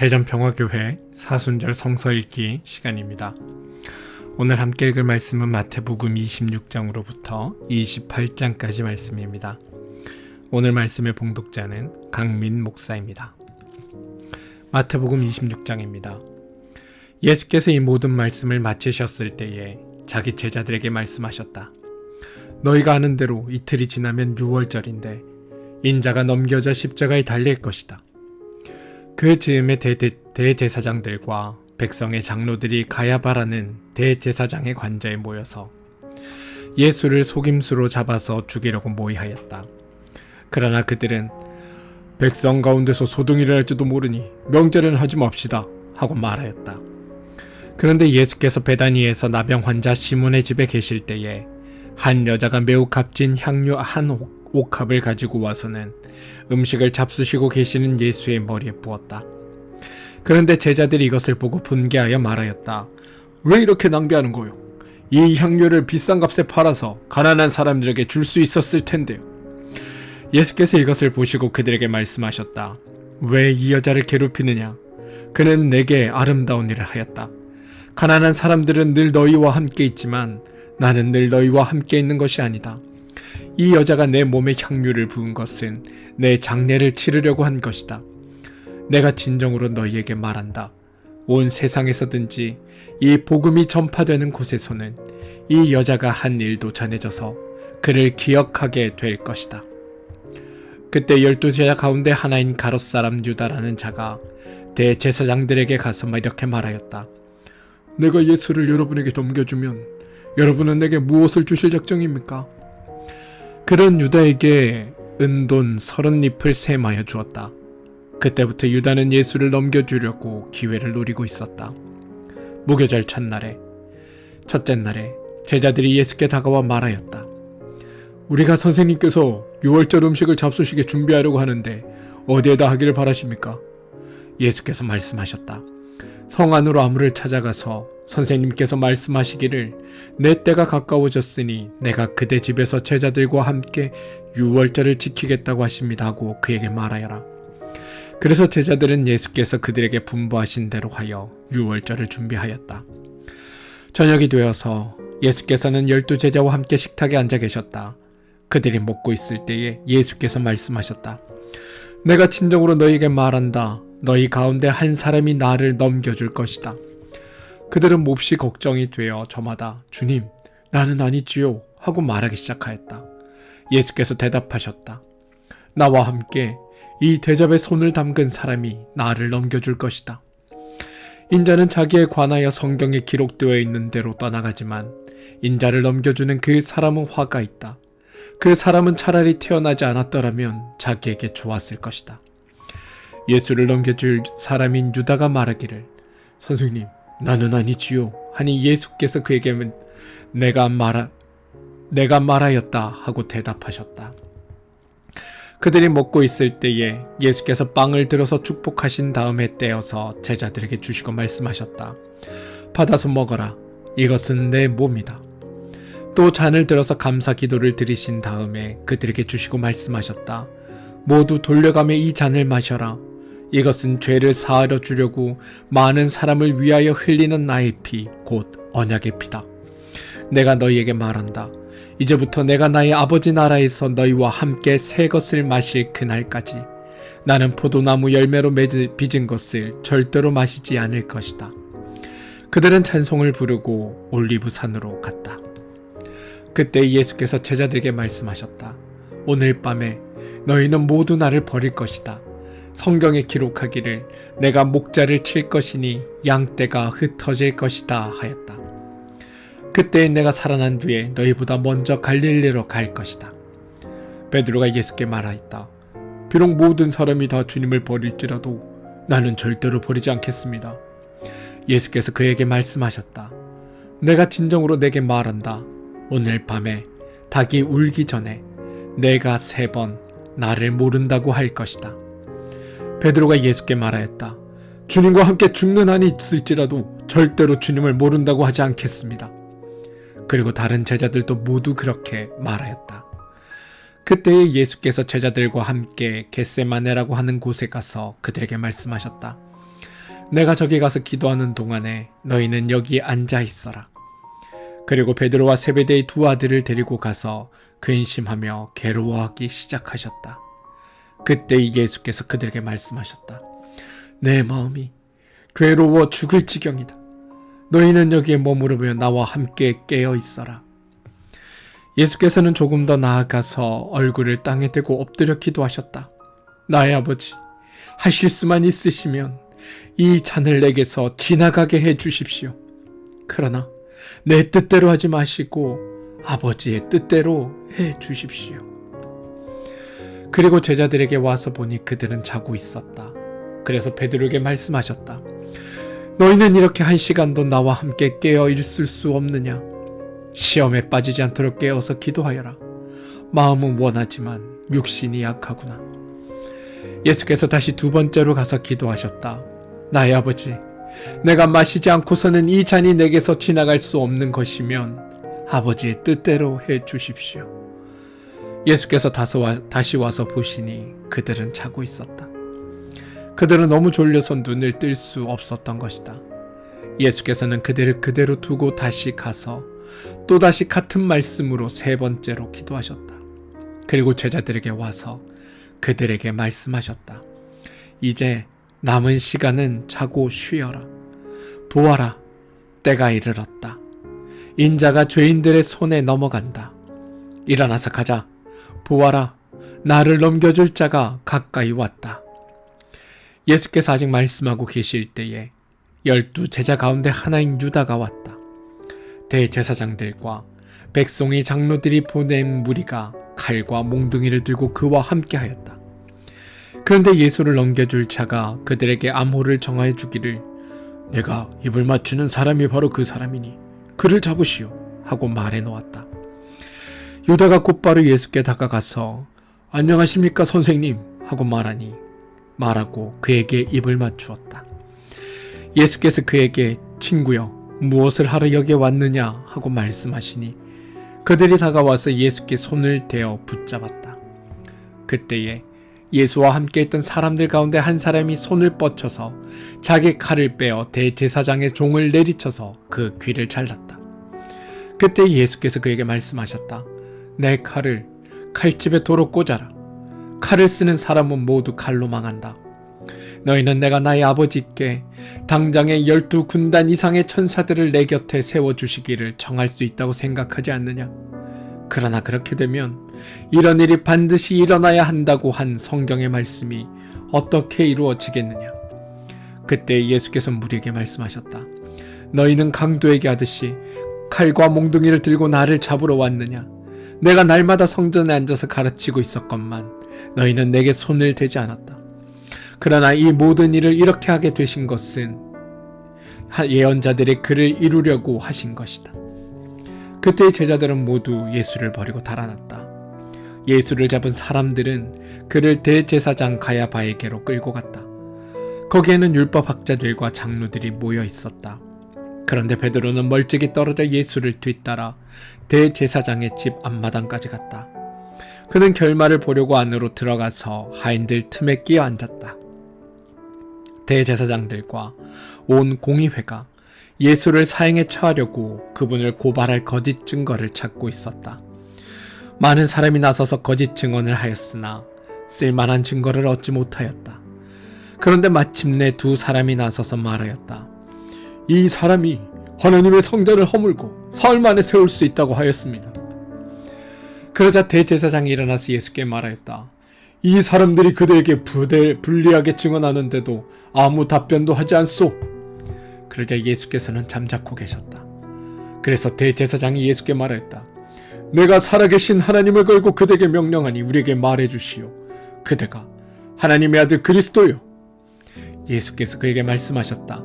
대전평화교회 사순절 성서 읽기 시간입니다. 오늘 함께 읽을 말씀은 마태복음 26장으로부터 28장까지 말씀입니다. 오늘 말씀의 봉독자는 강민 목사입니다. 마태복음 26장입니다. 예수께서 이 모든 말씀을 마치셨을 때에 자기 제자들에게 말씀하셨다. 너희가 아는 대로 이틀이 지나면 유월절인데 인자가 넘겨져 십자가에 달릴 것이다. 그 즈음에 대제사장들과 백성의 장로들이 가야바라는 대제사장의 관저에 모여서 예수를 속임수로 잡아서 죽이려고 모의하였다. 그러나 그들은 백성 가운데서 소동이 일어날지도 모르니 명제는 하지 맙시다 하고 말하였다. 그런데 예수께서 베다니에서 나병 환자 시몬의 집에 계실 때에 한 여자가 매우 값진 향유 한 옥합을 가지고 와서는 음식을 잡수시고 계시는 예수의 머리에 부었다. 그런데 제자들이 이것을 보고 분개하여 말하였다. 왜 이렇게 낭비하는 거요? 이 향유를 비싼 값에 팔아서 가난한 사람들에게 줄 수 있었을 텐데요. 예수께서 이것을 보시고 그들에게 말씀하셨다. 왜 이 여자를 괴롭히느냐? 그는 내게 아름다운 일을 하였다. 가난한 사람들은 늘 너희와 함께 있지만 나는 늘 너희와 함께 있는 것이 아니다. 이 여자가 내 몸에 향유를 부은 것은 내 장례를 치르려고 한 것이다. 내가 진정으로 너희에게 말한다. 온 세상에서든지 이 복음이 전파되는 곳에서는 이 여자가 한 일도 전해져서 그를 기억하게 될 것이다. 그때 12제자 가운데 하나인 가롯 사람 유다라는 자가 대제사장들에게 가서 이렇게 말하였다. 내가 예수를 여러분에게 넘겨주면 여러분은 내게 무엇을 주실 작정입니까? 그런 유다에게 은돈 30잎을 셈하여 주었다. 그때부터 유다는 예수를 넘겨주려고 기회를 노리고 있었다. 무교절 첫날에 첫째 날에 제자들이 예수께 다가와 말하였다. 우리가 선생님께서 유월절 음식을 잡수시게 준비하려고 하는데 어디에다 하기를 바라십니까? 예수께서 말씀하셨다. 성 안으로 아무를 찾아가서 선생님께서 말씀하시기를 내 때가 가까워졌으니 내가 그대 집에서 제자들과 함께 유월절을 지키겠다고 하십니다 하고 그에게 말하여라. 그래서 제자들은 예수께서 그들에게 분부하신 대로 하여 유월절을 준비하였다. 저녁이 되어서 예수께서는 12제자와 함께 식탁에 앉아 계셨다. 그들이 먹고 있을 때에 예수께서 말씀하셨다. 내가 진정으로 너희에게 말한다. 너희 가운데 한 사람이 나를 넘겨줄 것이다. 그들은 몹시 걱정이 되어 저마다 주님, 나는 아니지요 하고 말하기 시작하였다. 예수께서 대답하셨다. 나와 함께 이 대접에 손을 담근 사람이 나를 넘겨줄 것이다. 인자는 자기에 관하여 성경에 기록되어 있는 대로 떠나가지만 인자를 넘겨주는 그 사람은 화가 있다. 그 사람은 차라리 태어나지 않았더라면 자기에게 좋았을 것이다. 예수를 넘겨줄 사람인 유다가 말하기를 선생님, 나는 아니지요 하니 예수께서 그에게 내가 말하였다 하고 대답하셨다. 그들이 먹고 있을 때에 예수께서 빵을 들어서 축복하신 다음에 떼어서 제자들에게 주시고 말씀하셨다. 받아서 먹어라. 이것은 내 몸이다. 또 잔을 들어서 감사 기도를 드리신 다음에 그들에게 주시고 말씀하셨다. 모두 돌려가며 이 잔을 마셔라. 이것은 죄를 사하려 주려고 많은 사람을 위하여 흘리는 나의 피, 곧 언약의 피다. 내가 너희에게 말한다. 이제부터 내가 나의 아버지 나라에서 너희와 함께 새 것을 마실 그날까지 나는 포도나무 열매로 빚은 것을 절대로 마시지 않을 것이다. 그들은 찬송을 부르고 올리브산으로 갔다. 그때 예수께서 제자들에게 말씀하셨다. 오늘 밤에 너희는 모두 나를 버릴 것이다. 성경에 기록하기를 내가 목자를 칠 것이니 양떼가 흩어질 것이다 하였다. 그때 내가 살아난 뒤에 너희보다 먼저 갈릴리로 갈 것이다. 베드로가 예수께 말하였다. 비록 모든 사람이 다 주님을 버릴지라도 나는 절대로 버리지 않겠습니다. 예수께서 그에게 말씀하셨다. 내가 진정으로 내게 말한다. 오늘 밤에 닭이 울기 전에 내가 3번 나를 모른다고 할 것이다. 베드로가 예수께 말하였다. 주님과 함께 죽는 한이 있을지라도 절대로 주님을 모른다고 하지 않겠습니다. 그리고 다른 제자들도 모두 그렇게 말하였다. 그때에 예수께서 제자들과 함께 겟세마네라고 하는 곳에 가서 그들에게 말씀하셨다. 내가 저기 가서 기도하는 동안에 너희는 여기 앉아 있어라. 그리고 베드로와 세베대의 두 아들을 데리고 가서 근심하며 괴로워하기 시작하셨다. 그때 예수께서 그들에게 말씀하셨다. 내 마음이 괴로워 죽을 지경이다. 너희는 여기에 머무르며 나와 함께 깨어 있어라. 예수께서는 조금 더 나아가서 얼굴을 땅에 대고 엎드려 기도하셨다. 나의 아버지, 하실 수만 있으시면 이 잔을 내게서 지나가게 해 주십시오. 그러나 내 뜻대로 하지 마시고 아버지의 뜻대로 해 주십시오. 그리고 제자들에게 와서 보니 그들은 자고 있었다. 그래서 베드로에게 말씀하셨다. 너희는 이렇게 1시간도 나와 함께 깨어 있을 수 없느냐? 시험에 빠지지 않도록 깨어서 기도하여라. 마음은 원하지만 육신이 약하구나. 예수께서 다시 두 번째로 가서 기도하셨다. 나의 아버지, 내가 마시지 않고서는 이 잔이 내게서 지나갈 수 없는 것이면 아버지의 뜻대로 해 주십시오. 예수께서 다시 와서 보시니 그들은 자고 있었다. 그들은 너무 졸려서 눈을 뜰 수 없었던 것이다. 예수께서는 그들을 그대로 두고 다시 가서 또다시 같은 말씀으로 세 번째로 기도하셨다. 그리고 제자들에게 와서 그들에게 말씀하셨다. 이제 남은 시간은 자고 쉬어라. 보아라, 때가 이르렀다. 인자가 죄인들의 손에 넘어간다. 일어나서 가자. 보아라, 나를 넘겨줄 자가 가까이 왔다. 예수께서 아직 말씀하고 계실 때에 12 제자 가운데 하나인 유다가 왔다. 대제사장들과 백성의 장로들이 보낸 무리가 칼과 몽둥이를 들고 그와 함께 하였다. 그런데 예수를 넘겨줄 자가 그들에게 암호를 정하여 주기를 내가 입을 맞추는 사람이 바로 그 사람이니 그를 잡으시오 하고 말해 놓았다. 유다가 곧바로 예수께 다가가서 안녕하십니까 선생님 하고 말하고 그에게 입을 맞추었다. 예수께서 그에게 친구여 무엇을 하러 여기에 왔느냐 하고 말씀하시니 그들이 다가와서 예수께 손을 대어 붙잡았다. 그때에 예수와 함께 있던 사람들 가운데 한 사람이 손을 뻗쳐서 자기 칼을 빼어 대제사장의 종을 내리쳐서 그 귀를 잘랐다. 그때 예수께서 그에게 말씀하셨다. 내 칼을 칼집에 도로 꽂아라. 칼을 쓰는 사람은 모두 칼로 망한다. 너희는 내가 나의 아버지께 당장에 12군단 이상의 천사들을 내 곁에 세워주시기를 정할 수 있다고 생각하지 않느냐? 그러나 그렇게 되면 이런 일이 반드시 일어나야 한다고 한 성경의 말씀이 어떻게 이루어지겠느냐? 그때 예수께서 무리에게 말씀하셨다. 너희는 강도에게 하듯이 칼과 몽둥이를 들고 나를 잡으러 왔느냐? 내가 날마다 성전에 앉아서 가르치고 있었건만 너희는 내게 손을 대지 않았다. 그러나 이 모든 일을 이렇게 하게 되신 것은 예언자들의 글을 이루려고 하신 것이다. 그때 제자들은 모두 예수를 버리고 달아났다. 예수를 잡은 사람들은 그를 대제사장 가야바에게로 끌고 갔다. 거기에는 율법학자들과 장로들이 모여 있었다. 그런데 베드로는 멀찍이 떨어져 예수를 뒤따라 대제사장의 집 앞마당까지 갔다. 그는 결말을 보려고 안으로 들어가서 하인들 틈에 끼어 앉았다. 대제사장들과 온 공의회가 예수를 사형에 처하려고 그분을 고발할 거짓 증거를 찾고 있었다. 많은 사람이 나서서 거짓 증언을 하였으나 쓸만한 증거를 얻지 못하였다. 그런데 마침내 두 사람이 나서서 말하였다. 이 사람이 하나님의 성전을 허물고 사흘 만에 세울 수 있다고 하였습니다. 그러자 대제사장이 일어나서 예수께 말하였다. 이 사람들이 그대에게 불리하게 증언하는데도 아무 답변도 하지 않소. 그러자 예수께서는 잠자코 계셨다. 그래서 대제사장이 예수께 말하였다. 내가 살아계신 하나님을 걸고 그대에게 명령하니 우리에게 말해주시오. 그대가 하나님의 아들 그리스도요. 예수께서 그에게 말씀하셨다.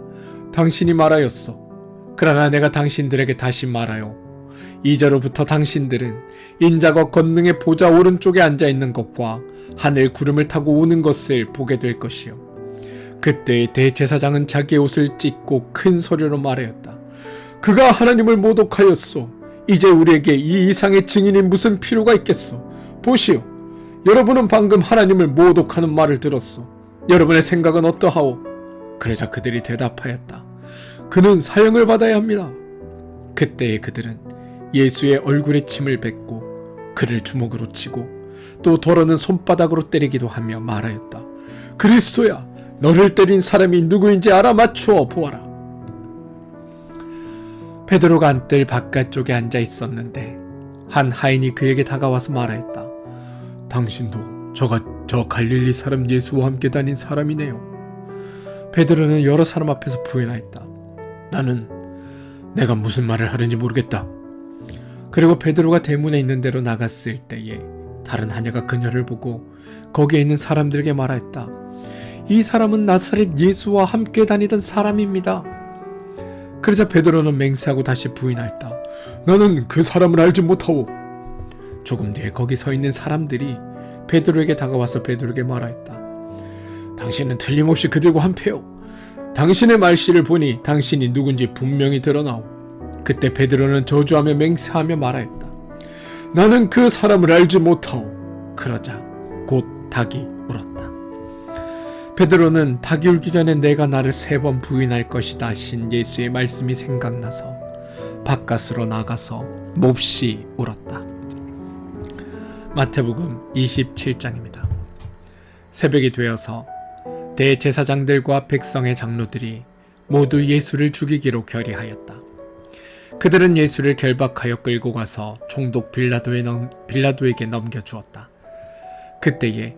당신이 말하였소. 그러나 내가 당신들에게 다시 말하여 이제로부터 당신들은 인자가 권능의 보좌 오른쪽에 앉아있는 것과 하늘 구름을 타고 오는 것을 보게 될 것이요. 그때 대제사장은 자기의 옷을 찢고 큰 소리로 말하였다. 그가 하나님을 모독하였소. 이제 우리에게 이 이상의 증인이 무슨 필요가 있겠소. 보시오. 여러분은 방금 하나님을 모독하는 말을 들었소. 여러분의 생각은 어떠하오? 그러자 그들이 대답하였다. 그는 사형을 받아야 합니다. 그때에 그들은 예수의 얼굴에 침을 뱉고 그를 주먹으로 치고 또 더러는 손바닥으로 때리기도 하며 말하였다. 그리스도야, 너를 때린 사람이 누구인지 알아맞추어 보아라. 베드로가 안뜰 바깥쪽에 앉아 있었는데 한 하인이 그에게 다가와서 말하였다. 당신도 저 갈릴리 사람 예수와 함께 다닌 사람이네요. 베드로는 여러 사람 앞에서 부인하였다. 나는 내가 무슨 말을 하는지 모르겠다. 그리고 베드로가 대문에 있는 데로 나갔을 때에 다른 하녀가 그녀를 보고 거기에 있는 사람들에게 말하였다. 이 사람은 나사렛 예수와 함께 다니던 사람입니다. 그러자 베드로는 맹세하고 다시 부인하였다. 나는 그 사람을 알지 못하오. 조금 뒤에 거기 서 있는 사람들이 베드로에게 다가와서 베드로에게 말하였다. 당신은 틀림없이 그들과 한패요. 당신의 말씨를 보니 당신이 누군지 분명히 드러나오. 그때 베드로는 저주하며 맹세하며 말하였다. 나는 그 사람을 알지 못하오. 그러자 곧 닭이 울었다. 베드로는 닭이 울기 전에 내가 나를 3번 부인할 것이다 하신 예수의 말씀이 생각나서 바깥으로 나가서 몹시 울었다. 마태복음 27장입니다. 새벽이 되어서 대제사장들과 백성의 장로들이 모두 예수를 죽이기로 결의하였다. 그들은 예수를 결박하여 끌고 가서 총독 빌라도에게 넘겨주었다. 그때에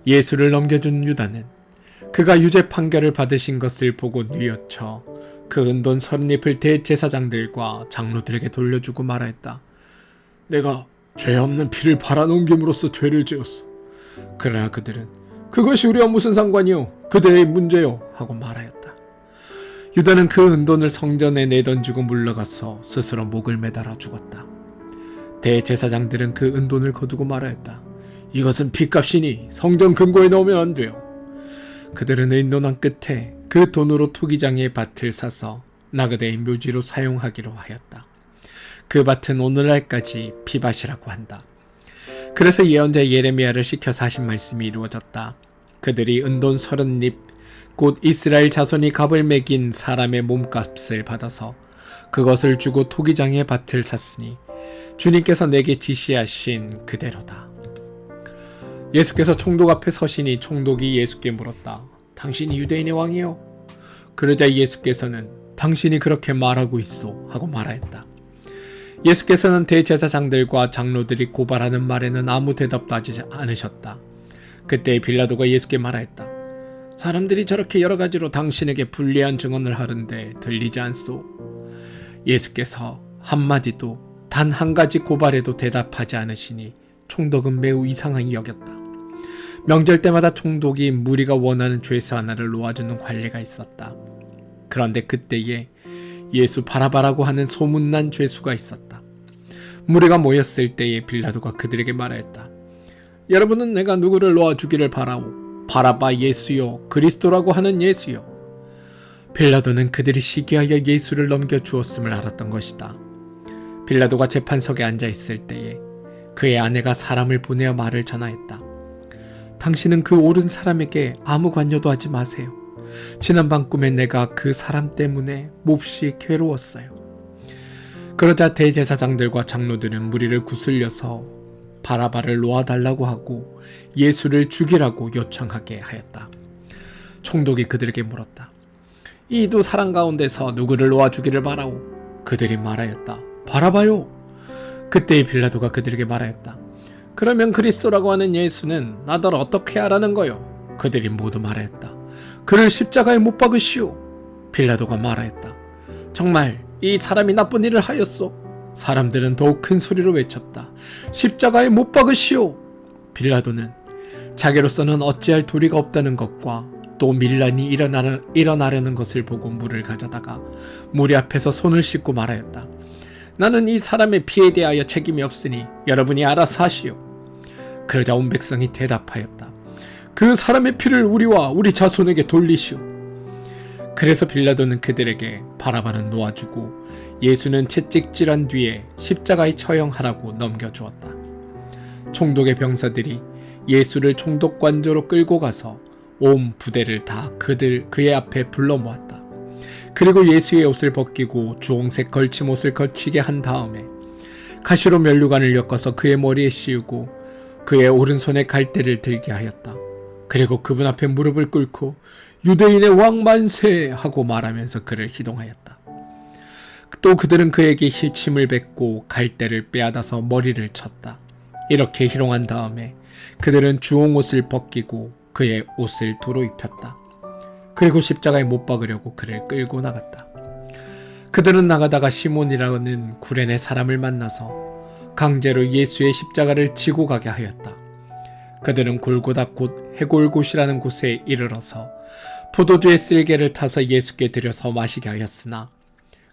예수를 넘겨준 유다는 그가 유죄 판결을 받으신 것을 보고 뉘어쳐 그 은돈 30잎을 대제사장들과 장로들에게 돌려주고 말하였다. 내가 죄 없는 피를 팔아넘김으로써 죄를 지었어. 그러나 그들은 그것이 우리와 무슨 상관이요? 그대의 문제요 하고 말하였다. 유다는 그 은돈을 성전에 내던지고 물러가서 스스로 목을 매달아 죽었다. 대제사장들은 그 은돈을 거두고 말하였다. 이것은 핏값이니 성전 금고에 넣으면 안 돼요. 그들은 의논한 끝에 그 돈으로 토기장의 밭을 사서 나그네의 묘지로 사용하기로 하였다. 그 밭은 오늘날까지 피밭이라고 한다. 그래서 예언자 예레미야를 시켜서 하신 말씀이 이루어졌다. 그들이 은돈 30잎 곧 이스라엘 자손이 값을 매긴 사람의 몸값을 받아서 그것을 주고 토기장의 밭을 샀으니 주님께서 내게 지시하신 그대로다. 예수께서 총독 앞에 서시니 총독이 예수께 물었다. 당신이 유대인의 왕이요? 그러자 예수께서는 당신이 그렇게 말하고 있소 하고 말하였다. 예수께서는 대제사장들과 장로들이 고발하는 말에는 아무 대답도 하지 않으셨다. 그때 빌라도가 예수께 말하였다. 사람들이 저렇게 여러 가지로 당신에게 불리한 증언을 하는데 들리지 않소? 예수께서 한마디도 단 한 가지 고발에도 대답하지 않으시니 총독은 매우 이상하게 여겼다. 명절 때마다 총독이 무리가 원하는 죄수 하나를 놓아주는 관례가 있었다. 그런데 그때에 예수 바라바라고 하는 소문난 죄수가 있었다. 무리가 모였을 때에 빌라도가 그들에게 말하였다. 여러분은 내가 누구를 놓아주기를 바라오? 바라바 예수요, 그리스도라고 하는 예수요. 빌라도는 그들이 시기하여 예수를 넘겨주었음을 알았던 것이다. 빌라도가 재판석에 앉아있을 때에 그의 아내가 사람을 보내어 말을 전하였다. 당신은 그 옳은 사람에게 아무 관여도 하지 마세요. 지난밤 꿈에 내가 그 사람 때문에 몹시 괴로웠어요. 그러자 대제사장들과 장로들은 무리를 구슬려서 바라바를 놓아달라고 하고 예수를 죽이라고 요청하게 하였다. 총독이 그들에게 물었다. 이 두 사람 가운데서 누구를 놓아주기를 바라오? 그들이 말하였다. 바라바요. 그때 빌라도가 그들에게 말하였다. 그러면 그리스도라고 하는 예수는 나더러 어떻게 하라는 거요? 그들이 모두 말하였다. 그를 십자가에 못 박으시오. 빌라도가 말하였다. 정말 이 사람이 나쁜 일을 하였소? 사람들은 더욱 큰 소리로 외쳤다. 십자가에 못 박으시오. 빌라도는 자기로서는 어찌할 도리가 없다는 것과 또 밀란이 일어나려는 것을 보고 물을 가져다가 무리 앞에서 손을 씻고 말하였다. 나는 이 사람의 피에 대하여 책임이 없으니 여러분이 알아서 하시오. 그러자 온 백성이 대답하였다. 그 사람의 피를 우리와 우리 자손에게 돌리시오. 그래서 빌라도는 그들에게 바라바는 놓아주고 예수는 채찍질한 뒤에 십자가에 처형하라고 넘겨주었다. 총독의 병사들이 예수를 총독 관저로 끌고 가서 온 부대를 다 그의 앞에 불러 모았다. 그리고 예수의 옷을 벗기고 주홍색 걸침옷을 걸치게 한 다음에 가시로 면류관을 엮어서 그의 머리에 씌우고 그의 오른손에 갈대를 들게 하였다. 그리고 그분 앞에 무릎을 꿇고 유대인의 왕 만세 하고 말하면서 그를 희동하였다. 또 그들은 그에게 침을 뱉고 갈대를 빼앗아서 머리를 쳤다. 이렇게 희롱한 다음에 그들은 주홍옷을 벗기고 그의 옷을 도로 입혔다. 그리고 십자가에 못 박으려고 그를 끌고 나갔다. 그들은 나가다가 시몬이라는 구레네 사람을 만나서 강제로 예수의 십자가를 지고 가게 하였다. 그들은 골고다 곧 해골곳이라는 곳에 이르러서 포도주의 쓸개를 타서 예수께 드려서 마시게 하였으나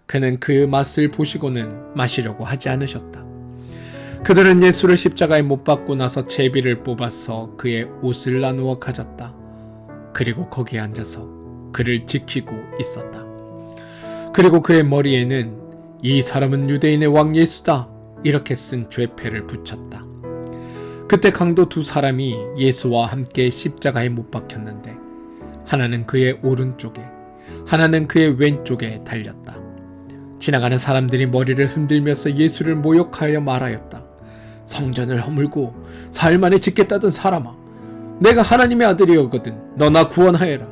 그는 그 맛을 보시고는 마시려고 하지 않으셨다. 그들은 예수를 십자가에 못 박고 나서 제비를 뽑아서 그의 옷을 나누어 가졌다. 그리고 거기에 앉아서 그를 지키고 있었다. 그리고 그의 머리에는 이 사람은 유대인의 왕 예수다 이렇게 쓴 죄패를 붙였다. 그때 강도 두 사람이 예수와 함께 십자가에 못 박혔는데 하나는 그의 오른쪽에 하나는 그의 왼쪽에 달렸다. 지나가는 사람들이 머리를 흔들면서 예수를 모욕하여 말하였다. 성전을 허물고 사흘 만에 짓겠다던 사람아, 내가 하나님의 아들이었거든 너나 구원하여라.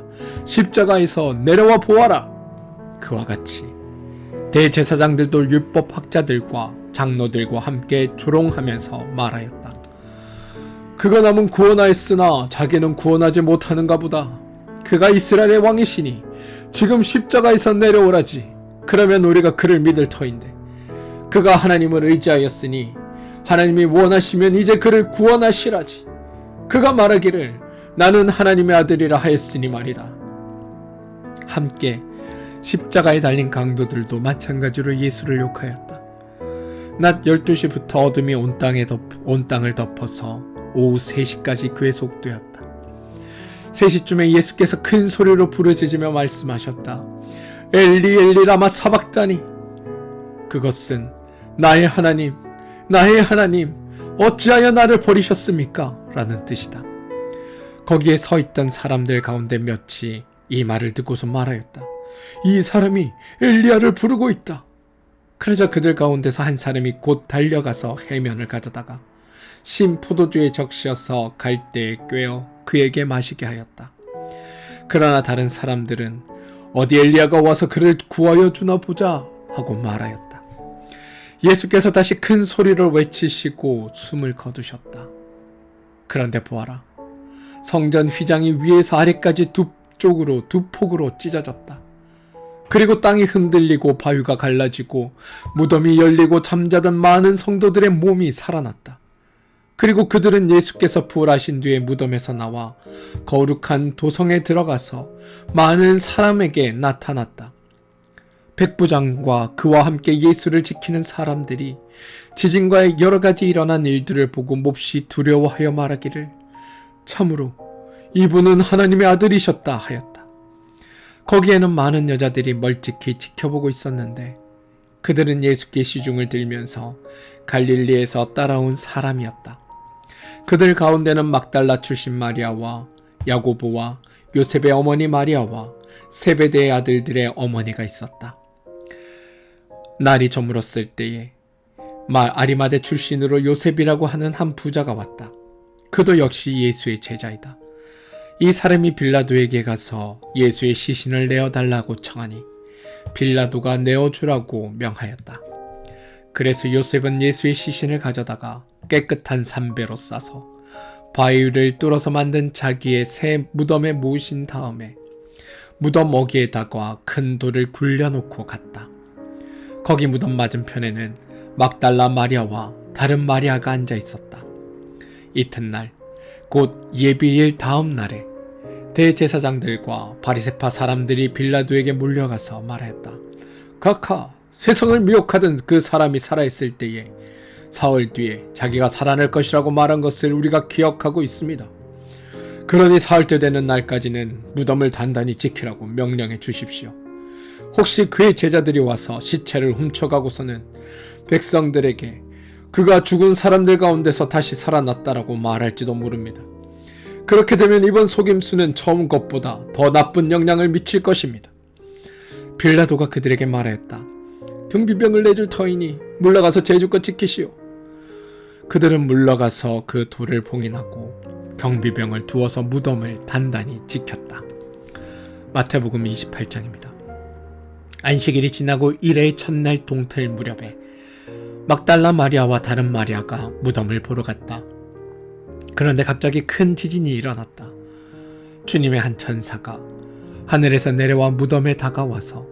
십자가에서 내려와 보아라. 그와 같이 대제사장들도 율법학자들과 장로들과 함께 조롱하면서 말하였다. 그가 남은 구원하였으나 자기는 구원하지 못하는가 보다. 그가 이스라엘의 왕이시니 지금 십자가에서 내려오라지. 그러면 우리가 그를 믿을 터인데 그가 하나님을 의지하였으니 하나님이 원하시면 이제 그를 구원하시라지. 그가 말하기를 나는 하나님의 아들이라 하였으니 말이다. 함께 십자가에 달린 강도들도 마찬가지로 예수를 욕하였다. 낮 12시부터 어둠이 온 땅을 덮어서 오후 3시까지 계속되었다. 3시쯤에 예수께서 큰 소리로 부르짖으며 말씀하셨다. 엘리 엘리 라마 사박다니. 그것은 나의 하나님 나의 하나님 어찌하여 나를 버리셨습니까? 라는 뜻이다. 거기에 서 있던 사람들 가운데 몇이 이 말을 듣고서 말하였다. 이 사람이 엘리야를 부르고 있다. 그러자 그들 가운데서 한 사람이 곧 달려가서 해면을 가져다가 신 포도주에 적셔서 갈대에 꿰어 그에게 마시게 하였다. 그러나 다른 사람들은 어디 엘리야가 와서 그를 구하여 주나 보자 하고 말하였다. 예수께서 다시 큰 소리로 외치시고 숨을 거두셨다. 그런데 보아라. 성전 휘장이 위에서 아래까지 두 폭으로 찢어졌다. 그리고 땅이 흔들리고 바위가 갈라지고 무덤이 열리고 잠자던 많은 성도들의 몸이 살아났다. 그리고 그들은 예수께서 부활하신 뒤에 무덤에서 나와 거룩한 도성에 들어가서 많은 사람에게 나타났다. 백부장과 그와 함께 예수를 지키는 사람들이 지진과 여러 가지 일어난 일들을 보고 몹시 두려워하여 말하기를 참으로 이분은 하나님의 아들이셨다 하였다. 거기에는 많은 여자들이 멀찍이 지켜보고 있었는데 그들은 예수께 시중을 들면서 갈릴리에서 따라온 사람이었다. 그들 가운데는 막달라 출신 마리아와 야고보와 요셉의 어머니 마리아와 세베대의 아들들의 어머니가 있었다. 날이 저물었을 때에 아리마대 출신으로 요셉이라고 하는 한 부자가 왔다. 그도 역시 예수의 제자이다. 이 사람이 빌라도에게 가서 예수의 시신을 내어달라고 청하니 빌라도가 내어주라고 명하였다. 그래서 요셉은 예수의 시신을 가져다가 깨끗한 삼배로 싸서 바위를 뚫어서 만든 자기의 새 무덤에 모신 다음에 무덤 어귀에다가 큰 돌을 굴려놓고 갔다. 거기 무덤 맞은편에는 막달라 마리아와 다른 마리아가 앉아 있었다. 이튿날 곧 예비일 다음 날에 대제사장들과 바리새파 사람들이 빌라도에게 몰려가서 말하였다. 각하, 세상을 미혹하던 그 사람이 살아있을 때에 사흘 뒤에 자기가 살아날 것이라고 말한 것을 우리가 기억하고 있습니다. 그러니 사흘째 되는 날까지는 무덤을 단단히 지키라고 명령해 주십시오. 혹시 그의 제자들이 와서 시체를 훔쳐가고서는 백성들에게 그가 죽은 사람들 가운데서 다시 살아났다라고 말할지도 모릅니다. 그렇게 되면 이번 속임수는 처음 것보다 더 나쁜 영향을 미칠 것입니다. 빌라도가 그들에게 말하였다. 경비병을 내줄 터이니 물러가서 제주껏 지키시오. 그들은 물러가서 그 돌을 봉인하고 경비병을 두어서 무덤을 단단히 지켰다. 마태복음 28장입니다. 안식일이 지나고 일회의 첫날 동틀 무렵에 막달라 마리아와 다른 마리아가 무덤을 보러 갔다. 그런데 갑자기 큰 지진이 일어났다. 주님의 한 천사가 하늘에서 내려와 무덤에 다가와서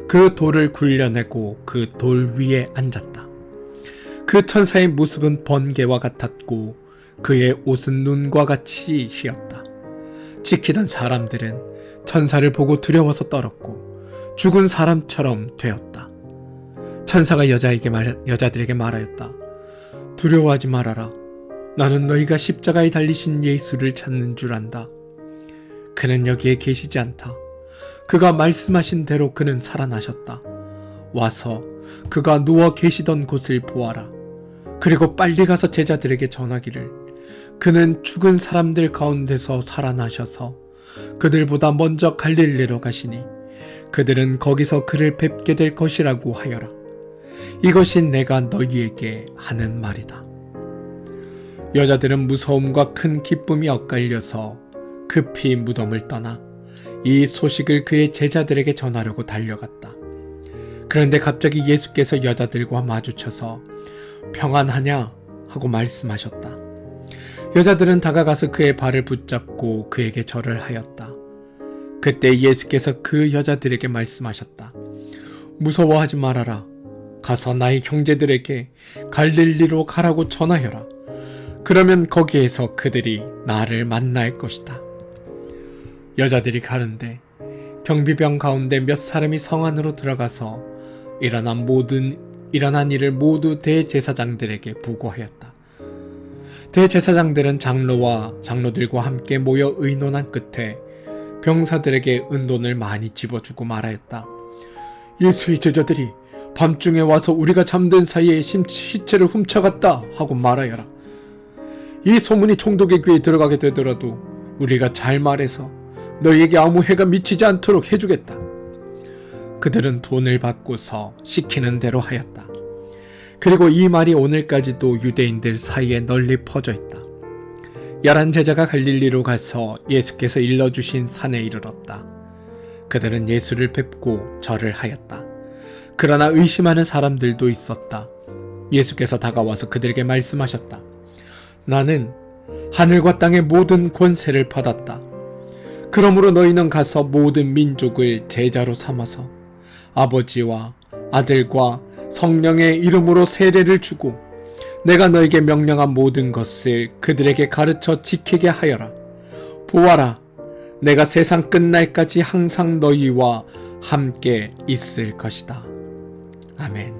그 돌을 굴려내고 그 돌 위에 앉았다. 그 천사의 모습은 번개와 같았고 그의 옷은 눈과 같이 희었다. 지키던 사람들은 천사를 보고 두려워서 떨었고 죽은 사람처럼 되었다. 천사가 여자들에게 말하였다. 두려워하지 말아라. 나는 너희가 십자가에 달리신 예수를 찾는 줄 안다. 그는 여기에 계시지 않다. 그가 말씀하신 대로 그는 살아나셨다. 와서 그가 누워 계시던 곳을 보아라. 그리고 빨리 가서 제자들에게 전하기를 그는 죽은 사람들 가운데서 살아나셔서 그들보다 먼저 갈릴리로 가시니 그들은 거기서 그를 뵙게 될 것이라고 하여라. 이것이 내가 너희에게 하는 말이다. 여자들은 무서움과 큰 기쁨이 엇갈려서 급히 무덤을 떠나 이 소식을 그의 제자들에게 전하려고 달려갔다. 그런데 갑자기 예수께서 여자들과 마주쳐서 평안하냐 하고 말씀하셨다. 여자들은 다가가서 그의 발을 붙잡고 그에게 절을 하였다. 그때 예수께서 그 여자들에게 말씀하셨다. 무서워하지 말아라. 가서 나의 형제들에게 갈릴리로 가라고 전하여라. 그러면 거기에서 그들이 나를 만날 것이다. 여자들이 가는데 경비병 가운데 몇 사람이 성 안으로 들어가서 일어난 일을 모두 대제사장들에게 보고하였다. 대제사장들은 장로들과 함께 모여 의논한 끝에 병사들에게 은돈을 많이 집어주고 말하였다. 예수의 제자들이 밤중에 와서 우리가 잠든 사이에 시체를 훔쳐갔다 하고 말하여라. 이 소문이 총독의 귀에 들어가게 되더라도 우리가 잘 말해서 너희에게 아무 해가 미치지 않도록 해주겠다. 그들은 돈을 받고서 시키는 대로 하였다. 그리고 이 말이 오늘까지도 유대인들 사이에 널리 퍼져 있다. 11 제자가 갈릴리로 가서 예수께서 일러주신 산에 이르렀다. 그들은 예수를 뵙고 절을 하였다. 그러나 의심하는 사람들도 있었다. 예수께서 다가와서 그들에게 말씀하셨다. 나는 하늘과 땅의 모든 권세를 받았다. 그러므로 너희는 가서 모든 민족을 제자로 삼아서 아버지와 아들과 성령의 이름으로 세례를 주고 내가 너에게 명령한 모든 것을 그들에게 가르쳐 지키게 하여라. 보아라, 내가 세상 끝날까지 항상 너희와 함께 있을 것이다. 아멘.